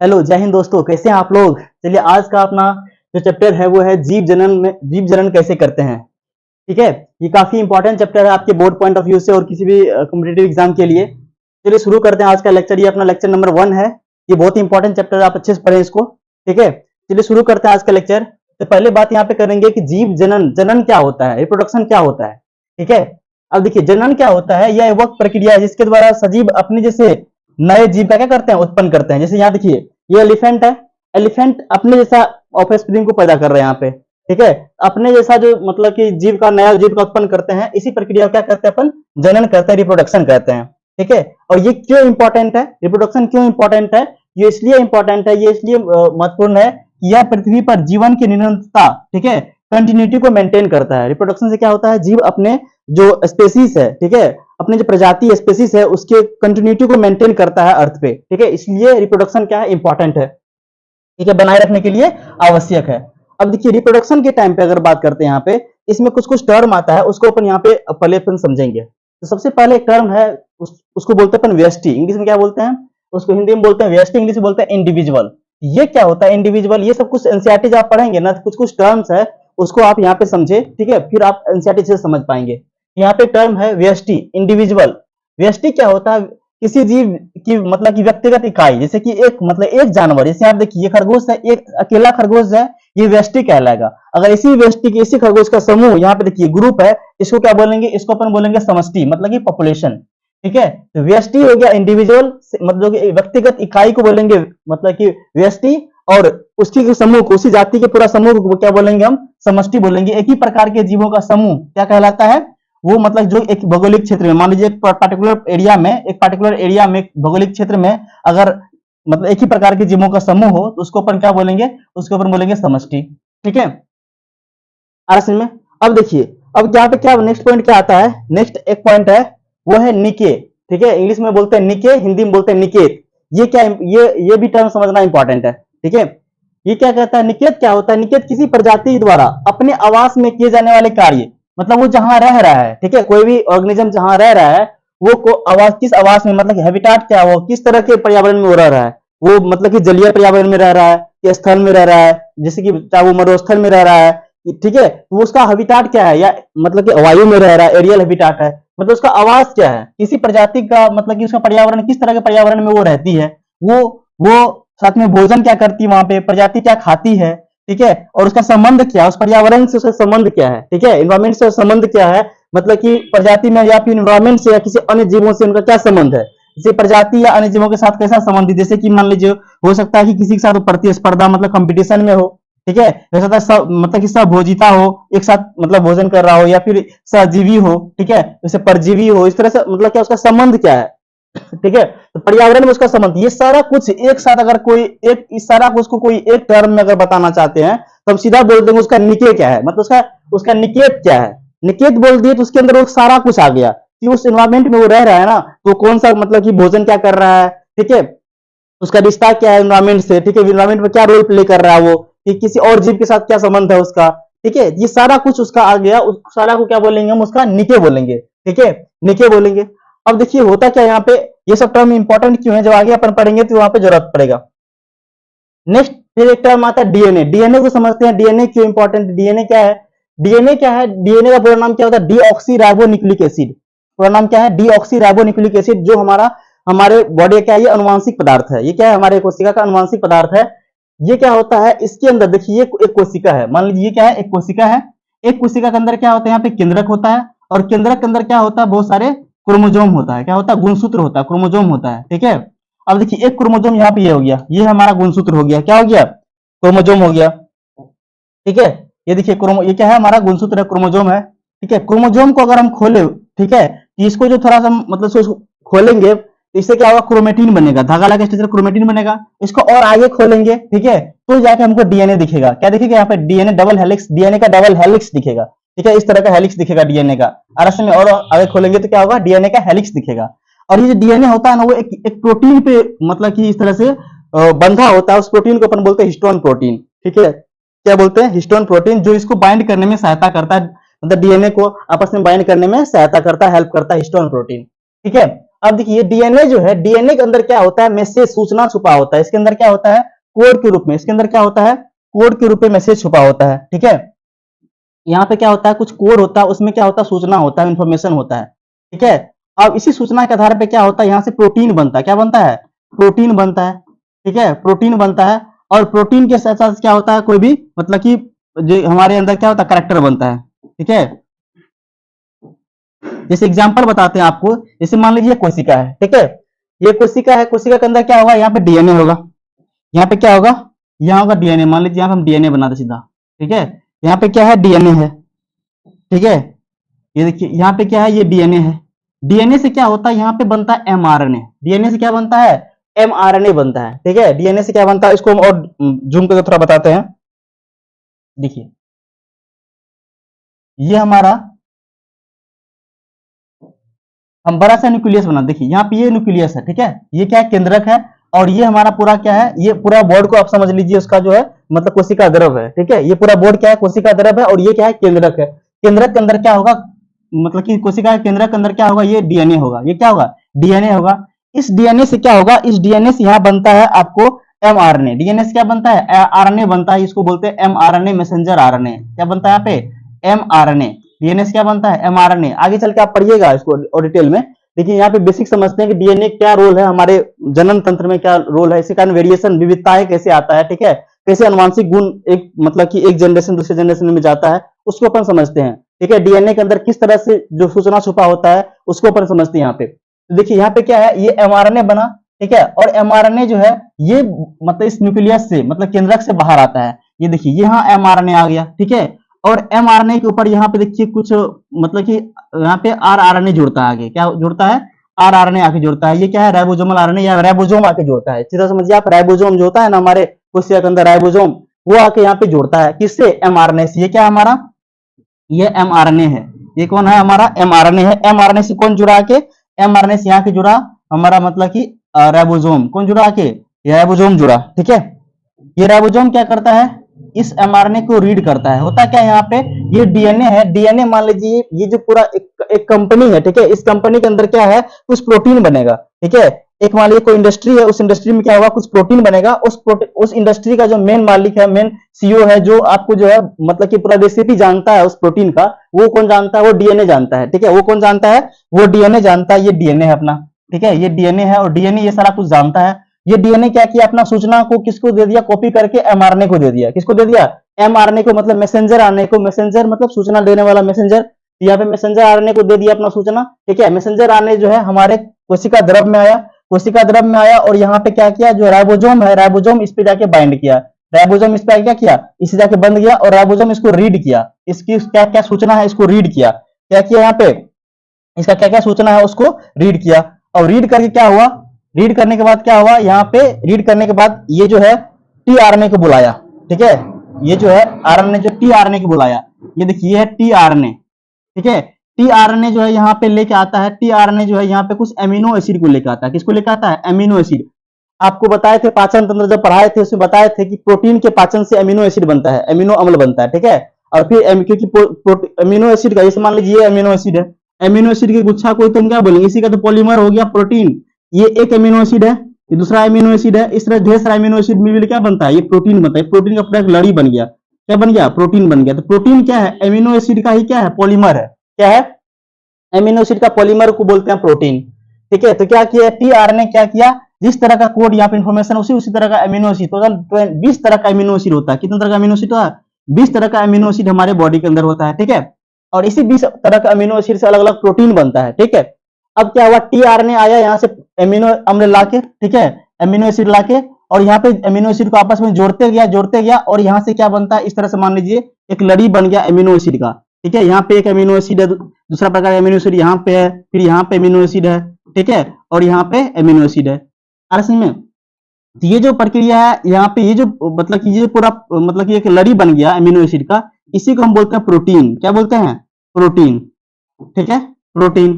Hello जय हिंद दोस्तों, कैसे हैं आप लोग। चलिए आज का अपना जो चैप्टर है वो है जीव जनन कैसे करते हैं। ठीक है, ये काफी इंपॉर्टेंट चैप्टर है आपके बोर्ड पॉइंट ऑफ व्यू से और किसी भी कॉम्पिटिटिव एग्जाम के लिए। चलिए शुरू करते हैं आज का लेक्चर। ये अपना लेक्चर नंबर 1 है। ये बहुत ही इंपॉर्टेंट चैप्टर है, आप अच्छे से पढ़ें इसको। ठीक है, चलिए शुरू करते हैं आज का लेक्चर। तो पहले बात यहाँ पे करेंगे कि जीव जनन जनन क्या होता है, रिप्रोडक्शन क्या होता है। ठीक है, अब देखिए जनन क्या होता है। यह वह प्रक्रिया है जिसके द्वारा सजीव अपने जैसे नए जीव का क्या करते हैं, उत्पन्न करते हैं। जैसे यहाँ देखिए ये एलिफेंट है, एलिफेंट अपने जैसा ऑफस्प्रिंग को पैदा कर रहे हैं यहाँ पे। ठीक है, अपने जैसा जो मतलब कि जीव का नया जीव का उत्पन्न करते हैं, इसी प्रक्रिया को क्या करते हैं अपन, जनन करते हैं, रिप्रोडक्शन कहते हैं। ठीक है, और ये क्यों इंपॉर्टेंट है, रिप्रोडक्शन क्यों इंपॉर्टेंट है, ये इसलिए इंपॉर्टेंट है, ये इसलिए महत्वपूर्ण है कि यह पृथ्वी पर जीवन की निरंतरता, ठीक है, कंटिन्यूटी को मेंटेन करता है। रिप्रोडक्शन से क्या होता है, जीव अपने जो स्पेसीज है, ठीक है, अपने जो प्रजाति स्पेसीज है उसके कंटिन्यूटी को मेंटेन करता है अर्थ पे। ठीक है, इसलिए रिप्रोडक्शन क्या है, इंपॉर्टेंट है। ठीक है, बनाए रखने के लिए आवश्यक है। अब देखिए रिप्रोडक्शन के टाइम पे अगर बात करते हैं यहाँ पे, इसमें कुछ कुछ टर्म आता है, उसको अपन यहाँ पे पहले अपन समझेंगे। तो सबसे पहले एक टर्म है उसको बोलते हैं अपन व्यष्टि। इंग्लिश में क्या बोलते हैं उसको, हिंदी में बोलते हैं व्यष्टि, इंग्लिश में बोलते हैं इंडिविजुअल। ये क्या होता है इंडिविजुअल, ये सब कुछ एनसीईआरटी जब आप पढ़ेंगे ना, कुछ कुछ टर्म्स है उसको आप यहाँ पे समझे। ठीक है, फिर आप एनसीईआरटी से समझ पाएंगे। यहाँ पे टर्म है व्यष्टि, इंडिविजुअल। व्यष्टि क्या होता है, किसी जीव की मतलब की व्यक्तिगत इकाई, जैसे कि एक मतलब एक जानवर, जैसे आप देखिए ये खरगोश है, एक अकेला खरगोश है, ये व्यष्टि कहलाएगा। अगर इसी व्यष्टि की, इसी खरगोश का समूह, यहाँ पे देखिए ग्रुप है, इसको क्या बोलेंगे, इसको अपन बोलेंगे समष्टि, मतलब कि पॉपुलेशन। ठीक है, तो व्यष्टि हो गया इंडिविजुअल, मतलब कि व्यक्तिगत इकाई को बोलेंगे मतलब कि व्यष्टि, और उसकी समूह को, उसी जाति के पूरा समूह को क्या बोलेंगे हम, समष्टि बोलेंगे। एक ही प्रकार के जीवों का समूह क्या कहलाता है, वो मतलब जो एक भौगोलिक क्षेत्र में, मान लीजिए एक पर्टिकुलर एरिया में भौगोलिक क्षेत्र में अगर मतलब एक ही प्रकार के जीवों का समूह हो तो उसको अपन क्या बोलेंगे, उसको अपन बोलेंगे समष्टि। ठीक है, आरसन में। अब देखिए, अब यहाँ पे क्या नेक्स्ट पॉइंट क्या आता है, नेक्स्ट एक पॉइंट है वो है निके। ठीक है, इंग्लिश में बोलते हैं निके, हिंदी में बोलते हैं निकेत। ये क्या, ये भी टर्म समझना इंपॉर्टेंट है। ठीक है, ये क्या कहता है, निकेत क्या होता है, निकेत किसी प्रजाति द्वारा अपने आवास में किए जाने वाले कार्य, मतलब वो जहां रह रहा है, ठीक है, कोई भी ऑर्गेनिज्म जहां रह रहा है, वो को आवास, किस आवास में, मतलब हैबिटाट क्या, वो किस तरह के पर्यावरण में वो रह रहा है, वो मतलब कि जलीय पर्यावरण में रह रहा है या स्थल में रह रहा है, जैसे कि चाहे वो मरुस्थल में रह रहा है। ठीक है, तो उसका हैबिटाट क्या है, या मतलब कि वायु में रह रहा है, एरियल हैबिटाट है, मतलब उसका आवास क्या है, किसी प्रजाति का मतलब कि उसका पर्यावरण, किस तरह के पर्यावरण में वो रहती है, वो साथ में भोजन क्या करती है, वहां पे प्रजाति क्या खाती है। ठीक है, और उसका संबंध क्या है, उस पर्यावरण से उसका संबंध क्या है। ठीक है, इन्वायरमेंट से संबंध क्या है, मतलब कि प्रजाति में या फिर इन्वायरमेंट से या किसी अन्य जीवों से उनका क्या संबंध है, जैसे प्रजाति या अन्य जीवों के साथ कैसा संबंध है। जैसे कि मान लीजिए हो सकता है कि किसी के साथ प्रतिस्पर्धा मतलब कंपटीशन में हो। ठीक है, हो सकता है सब मतलब कि सहभोजिता हो, एक साथ मतलब भोजन कर रहा हो, या फिर सहजीवी हो। ठीक है, जैसे परजीवी हो, इस तरह से मतलब क्या उसका संबंध क्या है। ठीक है, तो पर्यावरण में उसका संबंध, ये सारा कुछ एक साथ अगर कोई एक, इस सारा कुछ को कोई एक टर्म में अगर बताना चाहते हैं तो हम सीधा बोल देंगे उसका निके क्या है, मतलब उसका निकेत क्या है। निकेत बोल दिए तो उसके अंदर वो सारा कुछ आ गया कि उस एनवायरमेंट में वो रह रहा है ना, तो कौन सा मतलब कि भोजन क्या कर रहा है। ठीक है, उसका रिश्ता क्या है एनवायरमेंट से। ठीक है, एनवायरमेंट में क्या रोल प्ले कर रहा है वो, कि किसी और जीव के साथ क्या संबंध है उसका। ठीक है, ये सारा कुछ उसका आ गया, उस सारा को क्या बोलेंगे हम, उसका निके बोलेंगे। ठीक है, निके बोलेंगे। अब देखिए होता क्या यहाँ पे, ये सब टर्म इंपॉर्टेंट क्यों है, जब आगे अपन पढ़ेंगे तो वहां पे जरूरत पड़ेगा। नेक्स्ट फिर एक टर्म आता है डीएनए। डीएनए को समझते हैं, डीएनए क्यों इंपॉर्टेंट, डीएनए क्या है। डीएनए क्या है, डीएनए का पूरा नाम क्या होता है, डीऑक्सी राइबोन्यूक्लिक एसिड। पूरा नाम क्या है, डीऑक्सी राइबोन्यूक्लिक एसिड, जो हमारे बॉडी का ये अनुवांशिक पदार्थ है। ये क्या है, हमारे कोशिका का अनुवांशिक पदार्थ है। ये क्या होता है, इसके अंदर देखिए एक कोशिका है, मान लीजिए ये क्या है, एक कोशिका है। एक कोशिका के अंदर क्या होता है, यहाँ पे केंद्रक होता है, और केंद्रक के अंदर क्या होता है, बहुत सारे क्रोमोजोम होता है, क्या होता है, गुणसूत्र होता है, क्रोमोजोम होता है। ठीक है, अब देखिए एक क्रोमोजोम यहाँ पे ये हो गया, ये हमारा गुणसूत्र हो गया, क्या हो गया, क्रोमोजोम हो गया। ठीक है, ये देखिए ये क्या है, हमारा गुणसूत्र है, क्रोमोजोम है। ठीक है, क्रोमोजोम को अगर हम खोले, ठीक है, तो इसको जो थोड़ा सा मतलब से खोलेंगे तो इससे क्या होगा, क्रोमेटिन बनेगा, धागा लगा स्ट्रक्चर क्रोमेटिन बनेगा। इसको और आगे खोलेंगे, ठीक है, तो जाके हमको डीएनए दिखेगा। क्या दिखेगा यहाँ पे, डीएनए डबल हेलिक्स, डीएनए का डबल हेलिक्स दिखेगा। ठीक है, इस तरह का हेलिक्स दिखेगा डीएनए का। आरएसए में और आगे खोलेंगे तो क्या होगा, डीएनए का हेलिक्स दिखेगा। और ये जो डीएनए होता है ना, वो एक प्रोटीन पे मतलब कि इस तरह से बंधा होता है। उस प्रोटीन को अपन बोलते हैं हिस्टोन प्रोटीन। ठीक है, क्या बोलते हैं, हिस्टोन प्रोटीन, जो इसको बाइंड करने में सहायता करता है, मतलब डीएनए को आपस में बाइंड करने में सहायता करता है, हेल्प करता है हिस्टोन प्रोटीन। ठीक है, अब देखिए डीएनए जो है, डीएनए के अंदर क्या होता है, मैसेज, सूचना छुपा होता है। इसके अंदर क्या होता है, कोड के रूप में, इसके अंदर क्या होता है, कोड के रूप में मैसेज छुपा होता है। ठीक है, यहाँ पे क्या होता है, कुछ कोड होता है, उसमें क्या होता है, सूचना होता है, इंफॉर्मेशन होता है। ठीक है, अब इसी सूचना के आधार पे क्या होता है, यहाँ से प्रोटीन बनता है। क्या बनता है, प्रोटीन बनता है। ठीक है, प्रोटीन बनता है, और प्रोटीन के साथ साथ क्या होता है, कोई भी मतलब कि जो हमारे अंदर क्या होता है, कैरेक्टर बनता है। ठीक है, जैसे एग्जांपल बताते हैं आपको, जैसे मान लीजिए कोशिका है। ठीक है, ये कोशिका है, कोशिका के अंदर क्या होगा, यहाँ पे डीएनए होगा, यहाँ पे क्या होगा, यहाँ होगा डीएनए। मान लीजिए यहाँ पे हम डीएनए बनाते सीधा। ठीक है, यहाँ पे क्या है, डीएनए है। ठीक है, ये देखिए यहाँ पे क्या है, ये डीएनए है। डीएनए से क्या होता है, यहाँ पे बनता है एमआरएनए। डीएनए से क्या बनता है, एमआरएनए बनता है। ठीक है, डीएनए से क्या बनता है, इसको हम और जूम करके थोड़ा बताते हैं। देखिए ये हमारा, हम बड़ा सा न्यूक्लियस बना, देखिए यहाँ पे ये न्यूक्लियस है। ठीक है, ये क्या है, केंद्रक है, और ये हमारा पूरा क्या है, ये पूरा बोर्ड को आप समझ लीजिए, उसका जो है मतलब कोशिका द्रव है। ठीक है, ये पूरा बोर्ड क्या है, कोशिका द्रव है, और ये क्या है, केंद्रक है। केंद्रक के अंदर क्या होगा, मतलब कि कोशिका के केंद्रक के अंदर क्या होगा, ये डीएनए होगा। ये क्या होगा, डीएनए होगा। इस डीएनए से क्या होगा, इस डीएनए से यहाँ बनता है आपको एमआरएनए। डीएनए से क्या बनता है, आरएनए बनता है, इसको बोलते हैं एमआरएनए, मैसेंजर आरएनए। क्या बनता है यहाँ पे, एमआरएनए। डीएनए से क्या बनता है, एमआरएनए। आगे चल के आप पढ़िएगा इसको और डिटेल में। देखिए यहाँ पे बेसिक समझते हैं कि डीएनए क्या रोल है हमारे जनन तंत्र में, क्या रोल है, इसके कारण वेरिएशन, विविधताएं कैसे आता है। ठीक है, कैसे अनुवांशिक गुण एक मतलब कि एक जनरेशन दूसरे जनरेशन में जाता है, उसको अपन समझते हैं। ठीक है, डीएनए के अंदर किस तरह से जो सूचना छुपा होता है उसको अपन समझते हैं यहाँ पे। तो देखिए यहाँ पे क्या है, ये एमआरएनए बना। ठीक है, और एमआरएनए जो है ये मतलब इस न्यूक्लियस से मतलब केंद्रक से बाहर आता है। ये देखिए यहाँ एमआरएनए आ गया। ठीक है, और एमआरएनए के ऊपर यहाँ पे देखिए कुछ मतलब कि यहाँ पे आरआरएनए जुड़ता है। आगे क्या जुड़ता है, आरआरएनए आके जुड़ता है। ये क्या है, राइबोसोमल आरएनए या राइबोसोम आके जुड़ता है। सीधा समझिए आप, राइबोसोम जो होता है ना हमारे कोशिका के अंदर, राइबोसोम, वो आके यहाँ पे जुड़ता है किससे, एमआरएनए से। ये क्या हमारा, ये एमआरएनए है। ये कौन है, हमारा एमआरएनए है। एमआरएनए से कौन जुड़ा के, एमआरएनए से यहाँ के जुड़ा हमारा मतलब कि राइबोसोम। कौन जुड़ा के, ये राइबोसोम जुड़ा। ठीक है, ये राइबोसोम क्या करता है, इस एमआरएनए को रीड करता है। होता क्या है यहाँ पे, ये डीएनए है, डीएनए मान लीजिए ये जो पूरा एक कंपनी है। ठीक है, इस कंपनी के अंदर क्या है, कुछ प्रोटीन बनेगा। ठीक है, एक मान लीजिए कोई इंडस्ट्री है, उस इंडस्ट्री में क्या होगा, कुछ प्रोटीन बनेगा। उस इंडस्ट्री का जो मेन मालिक है, मेन सीईओ है, जो आपको जो है मतलब कि पूरा रेसिपी जानता है उस प्रोटीन का, वो कौन जानता है, वो डीएनए जानता है। ठीक है, वो कौन जानता है, वो डीएनए जानता है। ये डीएनए है अपना। ठीक है, ये डीएनए है, और डीएनए ये सारा कुछ जानता है। ये डीएनए क्या किया, अपना सूचना को किसको दे दिया, कॉपी करके एमआरएनए को दे दिया। किसको दे दिया, एमआरएनए को, मतलब मैसेंजर आरएनए को। मैसेंजर मतलब सूचना देने वाला मैसेंजर। यहाँ पे मैसेंजर आरएनए को दे दिया अपना सूचना। ठीक है, मैसेंजर आरएनए जो है हमारे कोशिका द्रव में आया, कोशिका द्रव में आया, और यहाँ पे क्या किया, जो राइबोसोम है, राइबोसोम इस पे जाके बाइंड किया। राइबोसोम इस पे क्या किया, इसे जाके बंद किया, और राइबोसोम इसको रीड किया। इसकी क्या क्या सूचना है, इसको रीड किया। क्या किया यहाँ पे, इसका क्या क्या सूचना है उसको रीड किया। और रीड करके क्या हुआ, रीड करने के बाद क्या हुआ, यहाँ पे रीड करने के बाद ये जो है टीआरएनए को बुलाया। ठीक है, ये जो है आरएनए, जो टीआरएनए को बुलाया, ये देखिए ये है टीआरएनए। ठीक है, टीआरएनए जो है यहाँ पे लेके आता है, टीआरएनए जो है यहाँ पे कुछ एमिनो एसिड को लेकर आता है। किसको लेकर आता है, एमिनो एसिड। आपको बताए थे पाचन तंत्र जब पढ़ाए थे, उसमें बताए थे कि प्रोटीन के पाचन से एमिनो एसिड बनता है, एमिनो अम्ल बनता है। ठीक है, और फिर क्योंकि एमिनो एसिड का, जैसे मान लीजिए ये एमिनो एसिड है, एमिनो एसिड की गुच्छा को तुम क्या बोलेंगे, इसी का तो पॉलीमर हो गया प्रोटीन। ये एक एमिनो एसिड है, ये दूसरा एमिनो एसिड है, इस तरह ढेर सारा एमिनो एसिड मिल क्या बनता है, ये प्रोटीन बनता है। प्रोटीन का पूरा एक लड़ी बन गया। क्या बन गया, प्रोटीन बन गया। तो प्रोटीन क्या है, एमिनो एसिड का ही क्या है, पॉलीमर है। क्या है, एमिनो एसिड का पॉलीमर को बोलते हैं प्रोटीन। ठीक है, तो क्या किया टीआरएनए, क्या किया, जिस तरह का कोड यहाँ पे इन्फॉर्मेशन उसी तरह का एमिनो एसिड, तो 20 तरह का एमिनो एसिड होता है। कितने तरह का एमिनो एसिड होता है, 20 तरह का एमिनो एसिड हमारे बॉडी के अंदर होता है। ठीक है, और इसी 20 तरह का अमीनो एसिड से अलग अलग प्रोटीन बनता है। ठीक है, अब क्या हुआ, टीआरएनए आया यहाँ से एमिनो अम्ल लाके, ठीक है, एमिनो एसिड लाके, और यहाँ पे एमिनो एसिड को आपस में जोड़ते गया, और यहाँ से क्या बनता है, इस तरह से मान लीजिए एक लड़ी बन गया एमिनो एसिड का। ठीक है, यहाँ पे एक एमिनो एसिड है, दूसरा प्रकार एमिनो एसिड यहाँ पे है, फिर यहाँ पे एमिनो एसिड है। ठीक है, और यहाँ पे एमिनो एसिड है। में तो ये जो प्रक्रिया है यहाँ पे, ये जो मतलब कि ये पूरा मतलब कि एक लड़ी बन गया एमिनो एसिड का, इसी को हम बोलते हैं प्रोटीन। क्या बोलते हैं, प्रोटीन। ठीक है, प्रोटीन।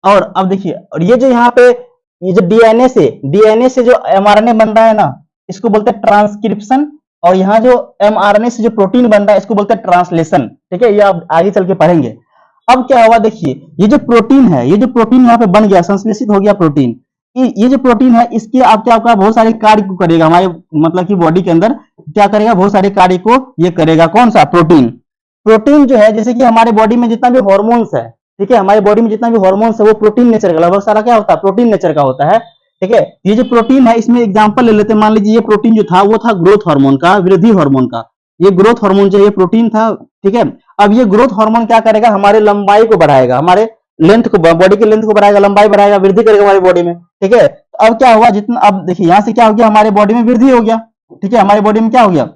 और अब देखिए, और ये जो यहाँ पे ये जो डीएनए से जो एमआरएनए बन रहा है ना, इसको बोलते हैं ट्रांसक्रिप्शन। और यहाँ जो एमआरएनए से जो प्रोटीन बन रहा है, इसको बोलते हैं ट्रांसलेशन। ठीक है, ये आप आगे चल के पढ़ेंगे। अब क्या होगा देखिए, ये जो प्रोटीन है, ये जो प्रोटीन यहाँ पे बन गया, संश्लेषित हो गया प्रोटीन, ये जो प्रोटीन है इसके आप क्या होगा, बहुत सारे कार्य को करेगा हमारे मतलब कि बॉडी के अंदर, क्या करेगा, बहुत सारे कार्य को ये करेगा। कौन सा? प्रोटीन। प्रोटीन जो है, जैसे कि हमारे बॉडी में जितना भी हॉर्मोन्स है, ठीक है, हमारे बॉडी में जितना भी हॉर्मोन्स है वो प्रोटीन नेचर का, लगभग सारा क्या होता है, प्रोटीन नेचर का होता है। ठीक है, ये जो प्रोटीन है इसमें एग्जांपल ले लेते हैं, मान लीजिए ये प्रोटीन जो था वो था ग्रोथ हार्मोन का, वृद्धि हार्मोन का। ये ग्रोथ हार्मोन जो ये प्रोटीन था, ठीक है। अब ये ग्रोथ हार्मोन क्या करेगा, हमारे लंबाई को बढ़ाएगा, हमारे लेंथ को, बॉडी की लेंथ को बढ़ाएगा, लंबाई बढ़ाएगा, वृद्धि करेगा हमारी बॉडी में। ठीक है, तो अब क्या हुआ, जितना, अब देखिए यहां से क्या हो गया, हमारे बॉडी में वृद्धि हो गया। ठीक है, हमारी बॉडी में क्या हो गया,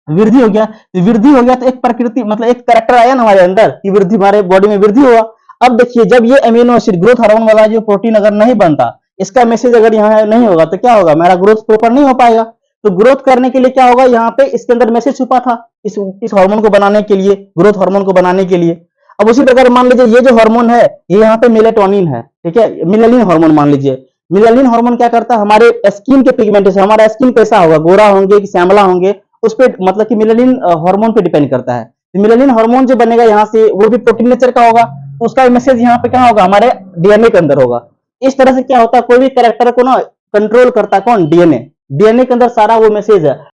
वृद्धि हो गया। तो वृद्धि हो गया तो एक प्रकृति मतलब एक कैरेक्टर आया ना हमारे अंदर कि वृद्धि, हमारे बॉडी में वृद्धि हुआ। अब देखिए, जब ये अमीनो एसिड ग्रोथ हार्मोन वाला जो प्रोटीन अगर नहीं बनता, इसका मैसेज अगर यहाँ नहीं होगा तो क्या होगा, मेरा ग्रोथ प्रॉपर नहीं हो पाएगा। तो ग्रोथ करने के लिए क्या होगा, यहाँ पे इसके अंदर मैसेज छुपा था इस हार्मोन को बनाने के लिए, ग्रोथ हार्मोन को बनाने के लिए। अब उसी प्रकार मान लीजिए ये जो हार्मोन है ये यहाँ पे मेलेटोनिन है, ठीक है, मिलानिन हार्मोन मान लीजिए। मिलानिन हार्मोन क्या करता है, हमारे स्किन के पिगमेंटेशन, हमारा स्किन कैसा होगा, गोरा होंगे कि श्यामला होंगे, उस पर मतलब कि मिलानिन हार्मोन पे डिपेंड करता है। तो मिलानिन हार्मोन जो बनेगा यहाँ से वो भी प्रोटीन नेचर का होगा, तो उसका मैसेज यहाँ पे क्या होगा, हमारे डीएनए के अंदर होगा। इस तरह से क्या होता है, कोई भी कैरेक्टर को ना कंट्रोल करता है कौन, डीएनए। डीएनए के अंदर सारा वो मैसेज है।